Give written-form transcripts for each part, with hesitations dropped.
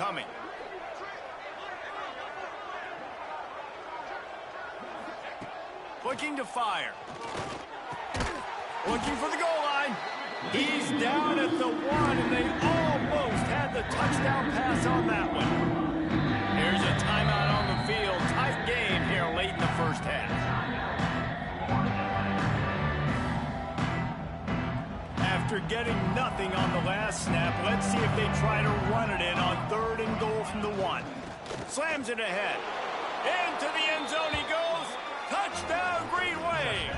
coming. Looking to fire. Looking for the goal line. He's down at the 1, and they almost had the touchdown pass on that one. Here's a timeout on the field. Tight game here late in the first half. After getting nothing on the last snap, let's see if they try to run it in on 3rd and goal from the 1. Slams it ahead. Into the end zone he goes. Touchdown, Green Wave.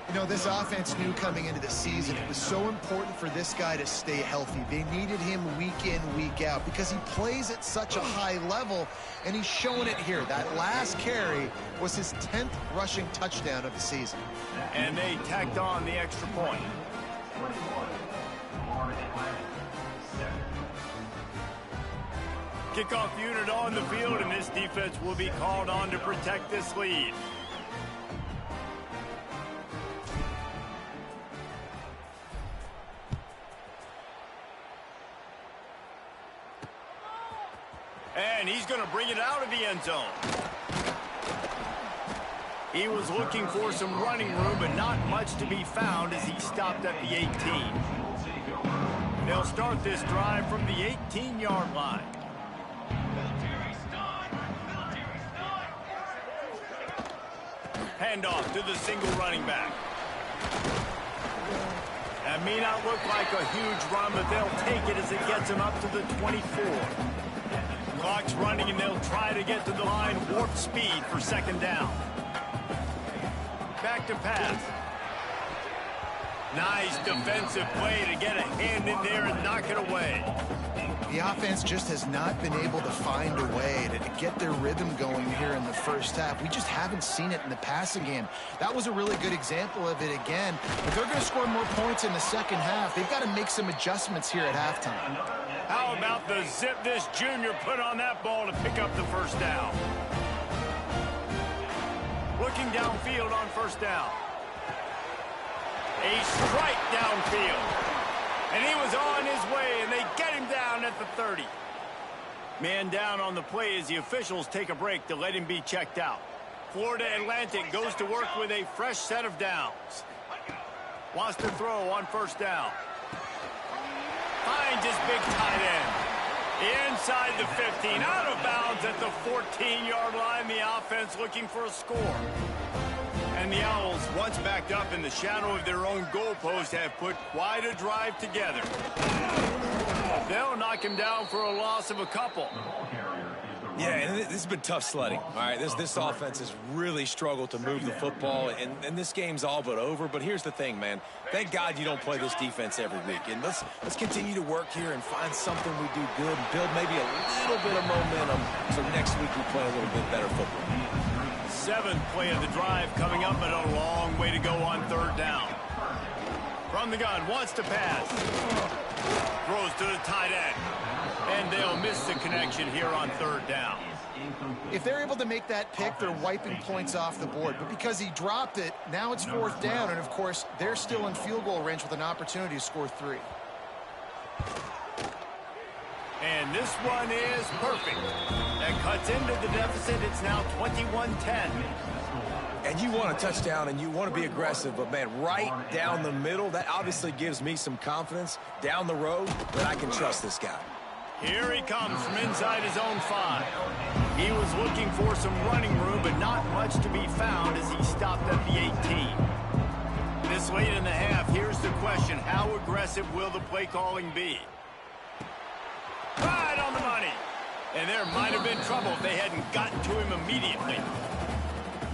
You know, this offense knew coming into the season it was so important for this guy to stay healthy. They needed him week in, week out because he plays at such a high level, and he's showing it here. That last carry was his 10th rushing touchdown of the season. And they tacked on the extra point. Kickoff unit on the field, and this defense will be called on to protect this lead. And he's going to bring it out of the end zone. He was looking for some running room, but not much to be found as he stopped at the 18. They'll start this drive from the 18-yard line. Handoff to the single running back. That may not look like a huge run, but they'll take it as it gets him up to the 24. Clock's running, and they'll try to get to the line warp speed for 2nd down. Back to pass. Nice defensive play to get a hand in there and knock it away. The offense just has not been able to find a way to get their rhythm going here in the first half. We just haven't seen it in the passing game. That was a really good example of it again. If they're going to score more points in the second half, they've got to make some adjustments here at halftime. How about the zip this junior put on that ball to pick up the first down? Looking downfield on 1st down. A strike downfield. And he was on his way, and they get him down at the 30. Man down on the play as the officials take a break to let him be checked out. Florida Atlantic goes to work with a fresh set of downs. Wants to throw on 1st down. Finds his big tight end. Inside the 15, out of bounds at the 14-yard line. The offense looking for a score. And the Owls, once backed up in the shadow of their own goalpost, have put quite a drive together. They'll knock him down for a loss of a couple. Yeah, and this has been tough sledding. All right, this offense has really struggled to move the football, and this game's all but over. But here's the thing, man. Thank God you don't play this defense every week. And let's continue to work here and find something we do good and build maybe a little bit of momentum so next week we play a little bit better football. 7th play of the drive coming up, but a long way to go on 3rd down. From the gun, wants to pass. Throws to the tight end. And they'll miss the connection here on 3rd down. If they're able to make that pick, they're wiping points off the board. But because he dropped it, now it's 4th down. And, of course, they're still in field goal range with an opportunity to score 3. And this one is perfect. That cuts into the deficit. It's now 21-10. And you want a touchdown and you want to be aggressive, but, man, right down the middle, that obviously gives me some confidence down the road that I can trust this guy. Here he comes from inside his own 5. He was looking for some running room, but not much to be found as he stopped at the 18. This late in the half, here's the question. How aggressive will the play calling be? Right on the money. And there might have been trouble if they hadn't gotten to him immediately.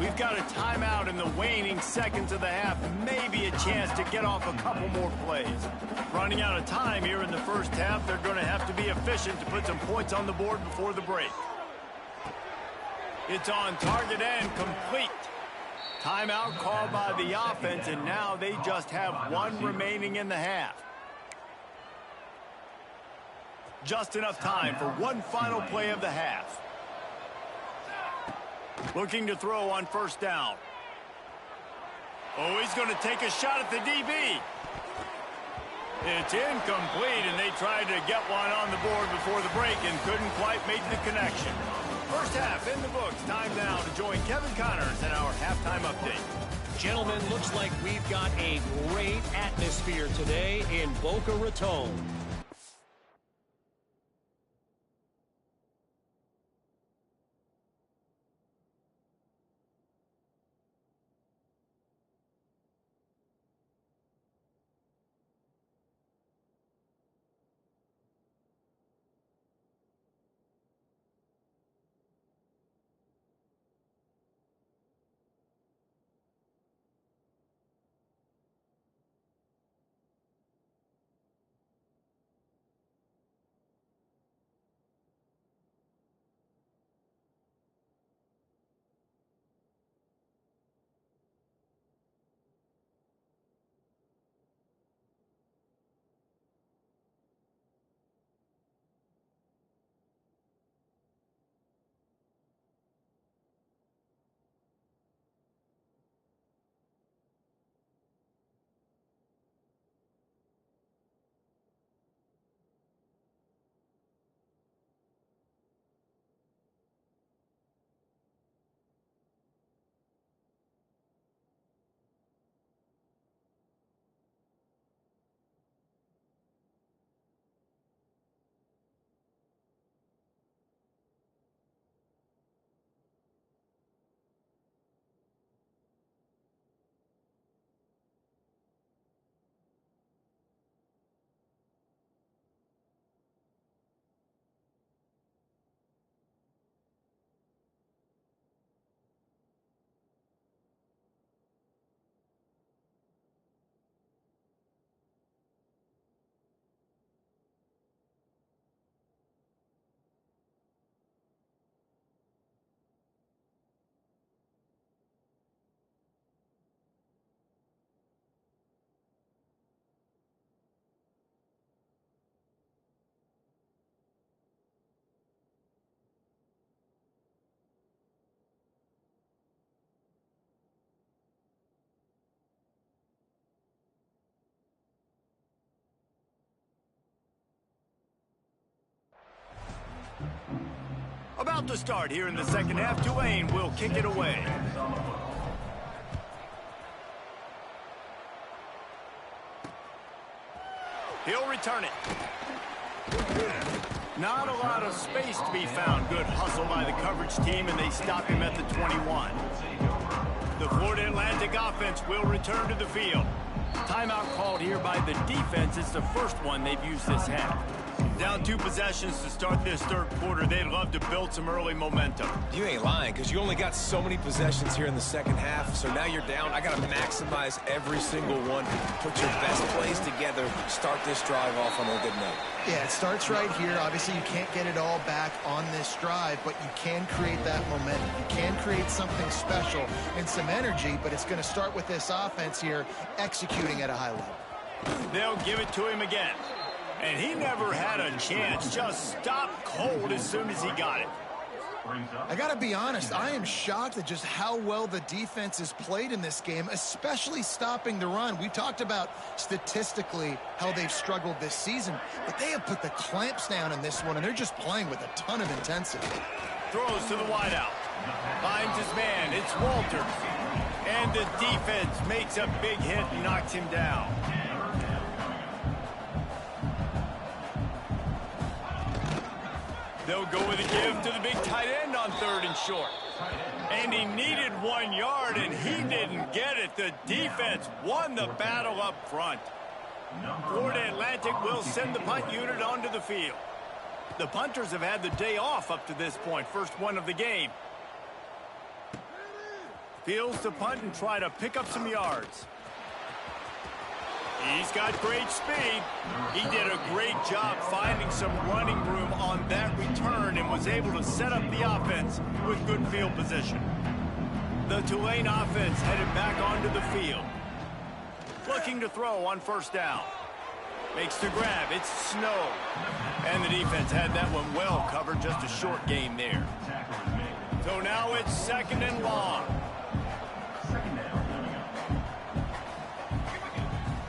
We've got a timeout in the waning seconds of the half. Maybe a chance to get off a couple more plays. Running out of time here in the first half. They're going to have to be efficient to put some points on the board before the break. It's on target and complete. Timeout called by the offense, and now they just have 1 remaining in the half. Just enough time for one final play of the half. Looking to throw on 1st down. Oh, he's going to take a shot at the DB. It's incomplete, and they tried to get one on the board before the break and couldn't quite make the connection. First half in the books. Time now to join Kevin Connors in our halftime update. Gentlemen, looks like we've got a great atmosphere today in Boca Raton. About to start here in the second half. Tulane will kick it away. He'll return it. Not a lot of space to be found. Good hustle by the coverage team, and they stop him at the 21. The Florida Atlantic offense will return to the field. Timeout called here by the defense. It's the first one they've used this half. Down 2 possessions to start this third quarter. They'd love to build some early momentum. You ain't lying, because you only got so many possessions here in the second half, so now you're down. I got to maximize every single one. Put your best plays together. Start this drive off on a good note. Yeah, it starts right here. Obviously, you can't get it all back on this drive, but you can create that momentum. You can create something special and some energy, but it's going to start with this offense here executing at a high level. They'll give it to him again. And he never had a chance. Just stopped cold as soon as he got it. I got to be honest, I am shocked at just how well the defense has played in this game, especially stopping the run. We talked about statistically how they've struggled this season, but they have put the clamps down in this one, and they're just playing with a ton of intensity. Throws to the wideout. Finds his man. It's Walters. And the defense makes a big hit and knocks him down. They'll go with a give to the big tight end on 3rd and short. And he needed 1 yard, and he didn't get it. The defense won the battle up front. Florida Atlantic will send the punt unit onto the field. The punters have had the day off up to this point. First one of the game. Fields to punt and try to pick up some yards. He's got great speed. He did a great job finding some running room on that return and was able to set up the offense with good field position. The Tulane offense headed back onto the field. Looking to throw on 1st down. Makes the grab. It's Snow. And the defense had that one well covered. Just a short gain there. So now it's 2nd and long.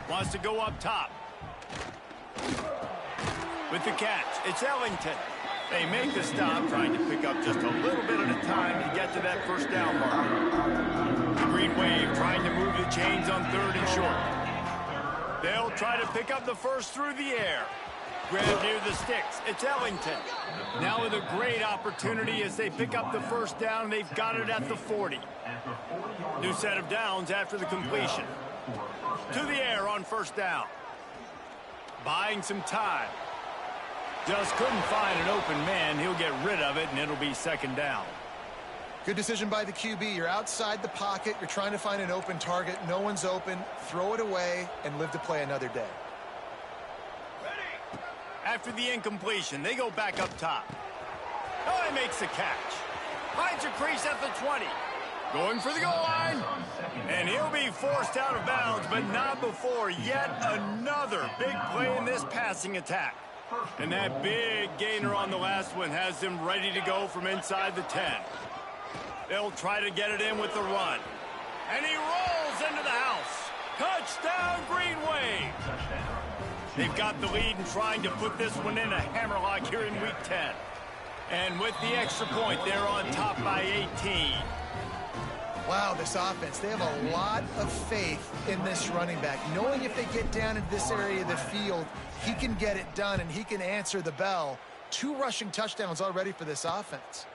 Wants to go up top. With the catch, it's Ellington. They make the stop, trying to pick up just a little bit at a time to get to that first down marker. The Green Wave trying to move the chains on 3rd and short. They'll try to pick up the first through the air. Grab near the sticks. It's Ellington. Now with a great opportunity as they pick up the first down. They've got it at the 40. New set of downs after the completion. To the air on first down. Buying some time. Just couldn't find an open man. He'll get rid of it, and it'll be second down. Good decision by the QB. You're outside the pocket. You're trying to find an open target. No one's open. Throw it away and live to play another day. After the incompletion, they go back up top. Oh, he makes the catch. Finds a crease at the 20. Going for the goal line. And he'll be forced out of bounds, but not before yet another big play in this passing attack. And that big gainer on the last one has them ready to go from inside the 10. They'll try to get it in with the run. And he rolls into the house. Touchdown, Green Wave. They've got the lead and trying to put this one in a hammerlock here in Week 10. And with the extra point, they're on top by 18. Wow, this offense, they have a lot of faith in this running back, knowing if they get down into this area of the field, he can get it done and he can answer the bell. 2 rushing touchdowns already for this offense.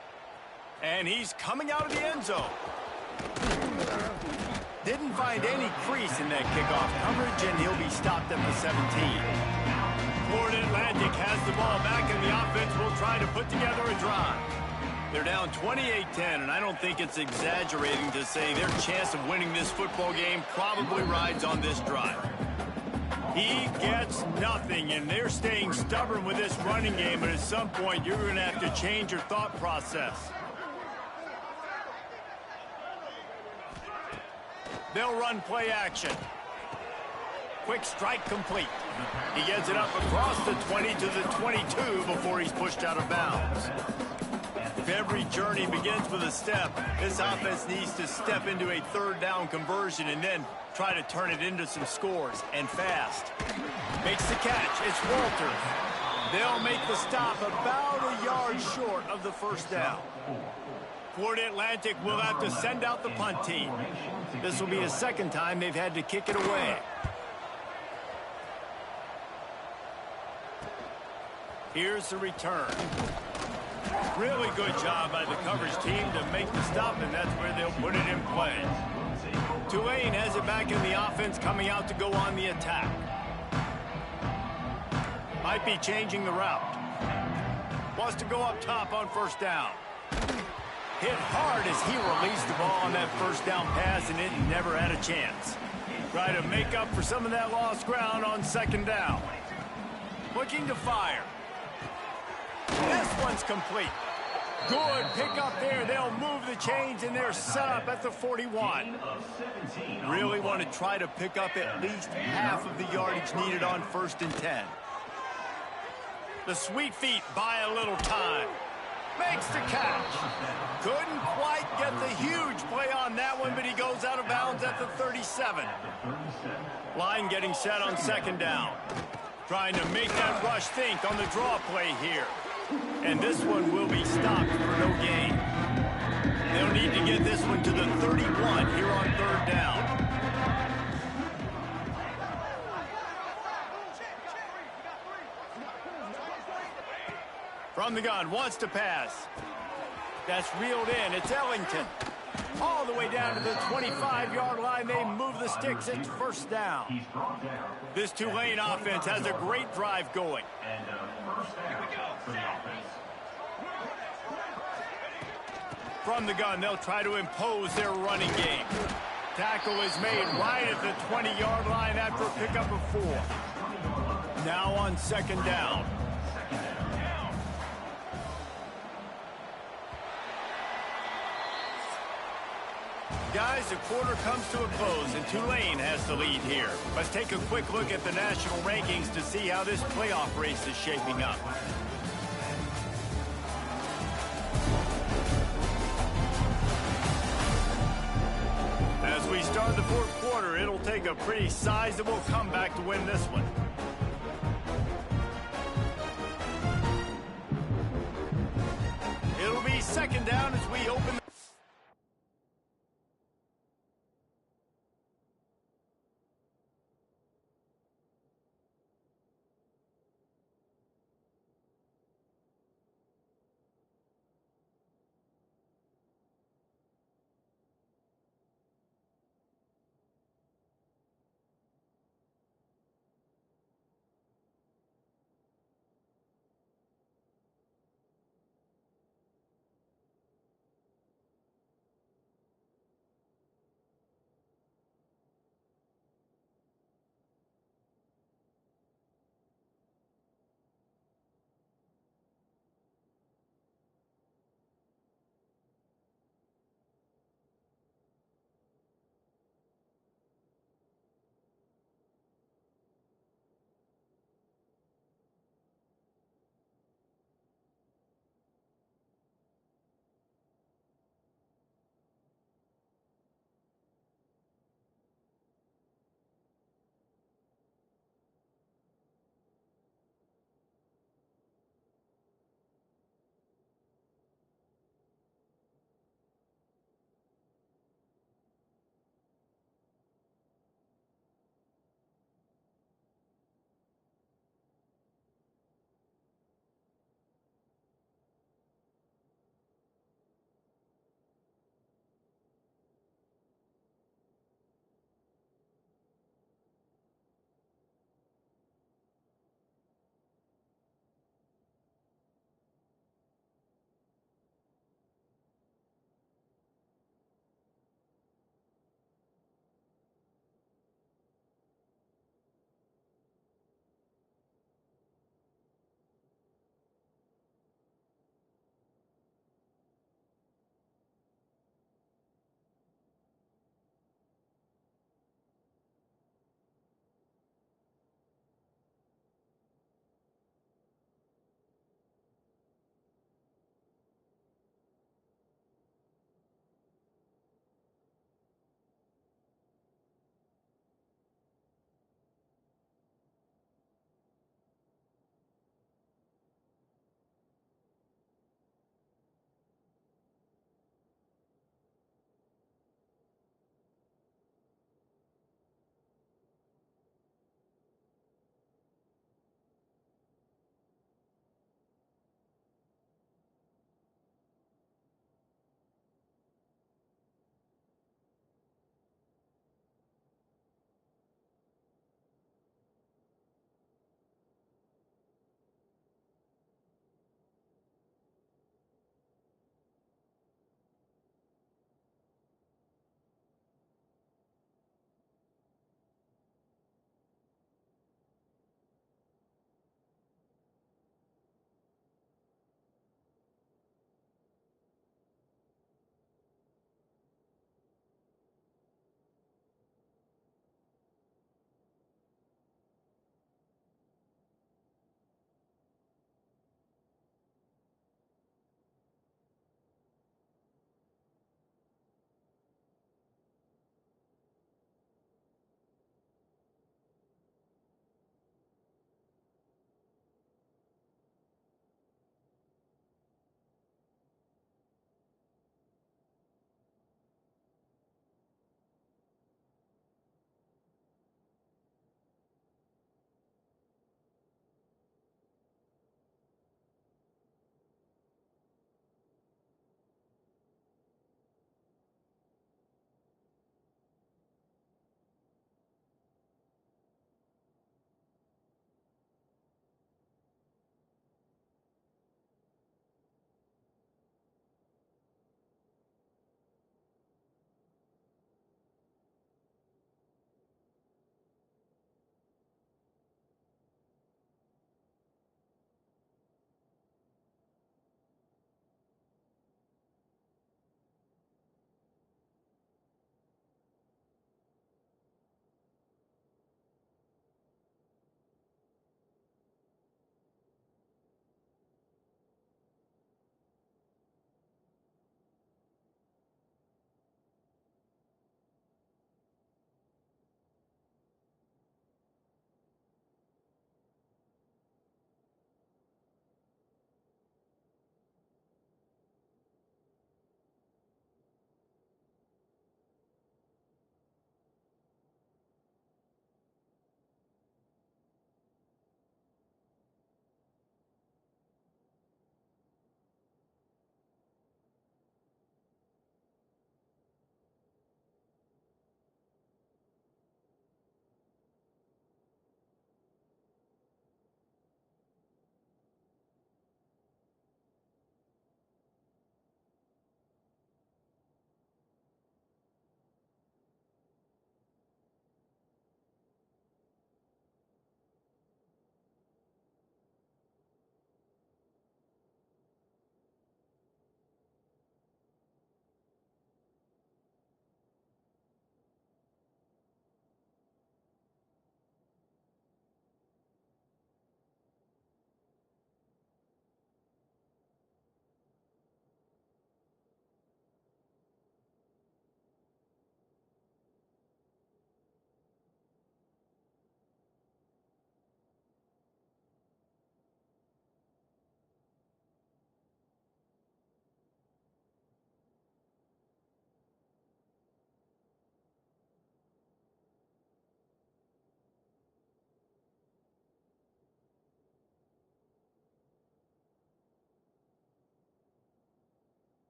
And he's coming out of the end zone. Didn't find any crease in that kickoff coverage, and he'll be stopped at the 17. Florida Atlantic has the ball back, and the offense will try to put together a drive. They're down 28-10, and I don't think it's exaggerating to say their chance of winning this football game probably rides on this drive. He gets nothing, and they're staying stubborn with this running game, but at some point you're going to have to change your thought process. They'll run play action. Quick strike complete. He gets it up across the 20 to the 22 before he's pushed out of bounds. If every journey begins with a step, this offense needs to step into a 3rd down conversion and then try to turn it into some scores, and fast. Makes the catch. It's Walters. They'll make the stop about a yard short of the first down. Florida Atlantic will have to send out the punt team. This will be a second time they've had to kick it away. Here's the return. Really good job by the coverage team to make the stop, and that's where they'll put it in play. Tulane has it back in the offense, coming out to go on the attack. Might be changing the route. Wants to go up top on first down. Hit hard as he released the ball on that first down pass, and it never had a chance. Try to make up for some of that lost ground on second down. Looking to fire. This one's complete. Good pick up there. They'll move the chains, and they're set up at the 41. Really want to try to pick up at least half of the yardage needed on 1st and 10. The sweet feet buy a little time. Makes the catch. Couldn't quite get the huge play on that one, but he goes out of bounds at the 37. Line getting set on second down. Trying to make that rush think on the draw play here. And this one will be stopped for no gain. They'll need to get this one to the 31 here on 3rd down. From the gun, wants to pass. That's reeled in. It's Ellington. All the way down to the 25-yard line. They move the sticks. It's first down. This Tulane offense has a great drive going. From the gun, they'll try to impose their running game. Tackle is made right at the 20-yard line after a pickup of 4. Now on second down. Guys, the quarter comes to a close, and Tulane has the lead here. Let's take a quick look at the national rankings to see how this playoff race is shaping up. As we start the 4th quarter, it'll take a pretty sizable comeback to win this one. second down as we open the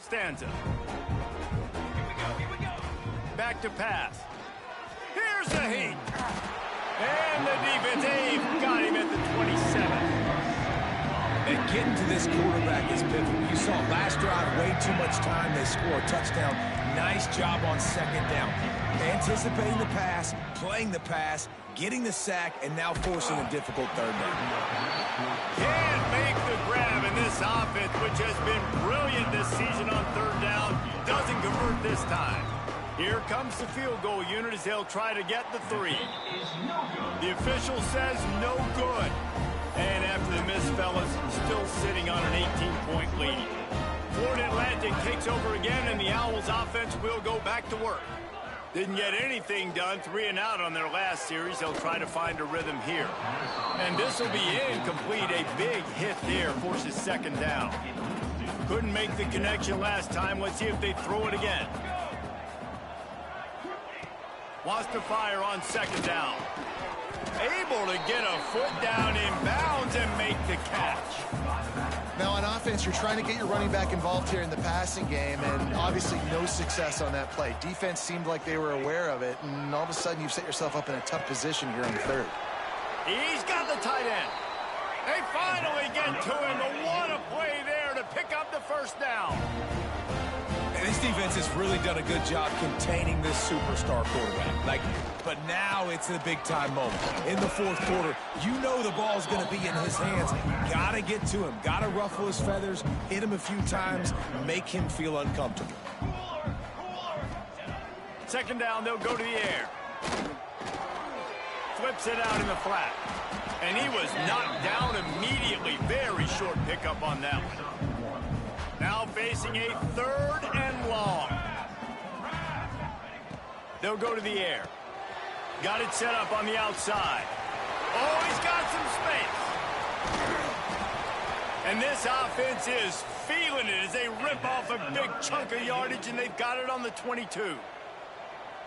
stanza. Back to pass. Here's the heat. And the defense, they've got him at the 27. And getting to this quarterback is pivotal. You saw last drive, way too much time. They score a touchdown. Nice job on second down. Anticipating the pass, playing the pass, getting the sack, and now forcing a difficult third down. Can't make the grab in this offense, which has been brilliant this season on third down. Doesn't convert this time. Here comes the field goal unit as they'll try to get the 3. The official says no good. And after the miss, fellas, still sitting on an 18-point lead. Florida Atlantic takes over again, and the Owls offense will go back to work. Didn't get anything done, 3 and out on their last series. They'll try to find a rhythm here. And this will be incomplete. A big hit there forces second down. Couldn't make the connection last time. Let's see if they throw it again. Wants to fire on second down. Able to get a foot down in bounds and make the catch. Now on offense, you're trying to get your running back involved here in the passing game, and obviously no success on that play. Defense seemed like they were aware of it, and all of a sudden you've set yourself up in a tough position here on the third. He's got the tight end. They finally get to him, but what a play there to pick up the first down. And this defense has really done a good job containing this superstar quarterback. But now it's a big-time moment. In the fourth quarter, you know the ball's going to be in his hands. Got to get to him. Got to ruffle his feathers, hit him a few times, make him feel uncomfortable. Second down, they'll go to the air. Flips it out in the flat. And he was knocked down immediately. Very short pickup on that one. Now facing a third and long. They'll go to the air. Got it set up on the outside. Oh, he's got some space. And this offense is feeling it as they rip off a big chunk of yardage, and they've got it on the 22.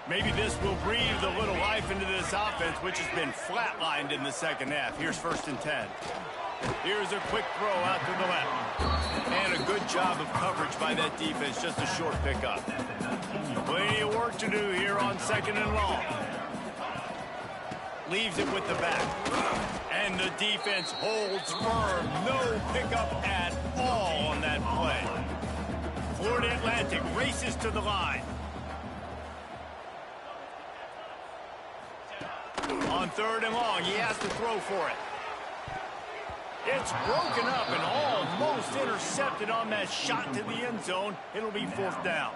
Maybe this will breathe a little life into this offense, which has been flatlined in the second half. Here's 1st and 10. Here's a quick throw out to the left. And a good job of coverage by that defense, just a short pickup. Plenty of work to do here on second and long. Leaves it with the back. And the defense holds firm. No pickup at all on that play. Florida Atlantic races to the line. On third and long, he has to throw for it. It's broken up and almost intercepted on that shot to the end zone. It'll be 4th down.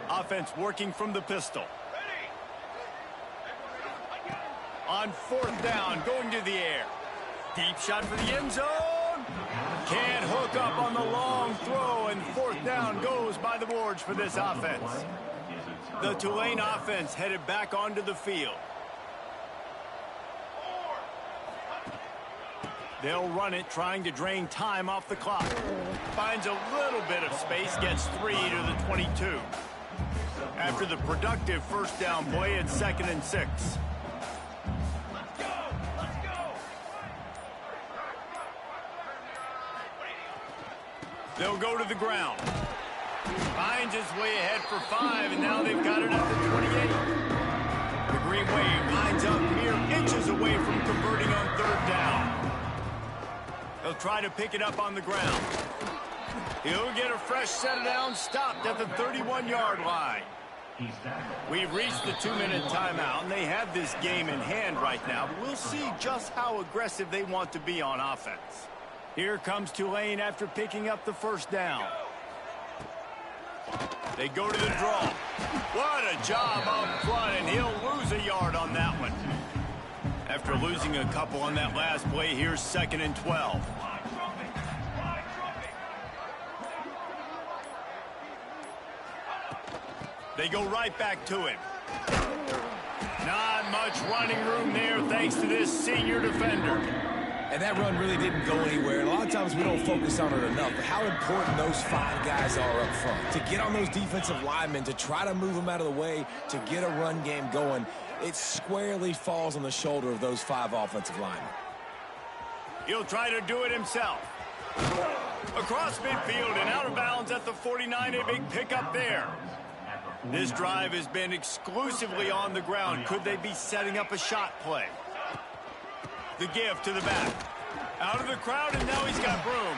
Offense working from the pistol. On 4th down, going to the air. Deep shot for the end zone. Can't hook up on the long throw, and 4th down goes by the boards for this offense. The Tulane offense headed back onto the field. They'll run it, trying to drain time off the clock. Finds a little bit of space, gets 3 to the 22. After the productive first down play, it's 2nd and 6. They'll go to the ground. Finds his way ahead for 5, and now they've got it at the 28. The Green Wave lines up mere inches away from converting on 3rd down. They'll try to pick it up on the ground. He'll get a fresh set down, stopped at the 31-yard line. We've reached the 2-minute timeout, and they have this game in hand right now, but we'll see just how aggressive they want to be on offense. Here comes Tulane after picking up the first down. They go to the draw. What a job up front, and he'll lose a yard on that one. After losing a couple on that last play, here's 2nd and 12. They go right back to him. Not much running room there thanks to this senior defender. And that run really didn't go anywhere. And a lot of times we don't focus on it enough, but how important those 5 guys are up front. To get on those defensive linemen, to try to move them out of the way, to get a run game going, it squarely falls on the shoulder of those 5 offensive linemen. He'll try to do it himself. Across midfield and out of bounds at the 49, a big pickup there. This drive has been exclusively on the ground. Could they be setting up a shot play? The give to the back. Out of the crowd, and now he's got room.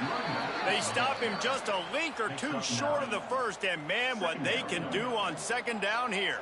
They stop him just a link or two short of the first, and man, what they can do on second down here.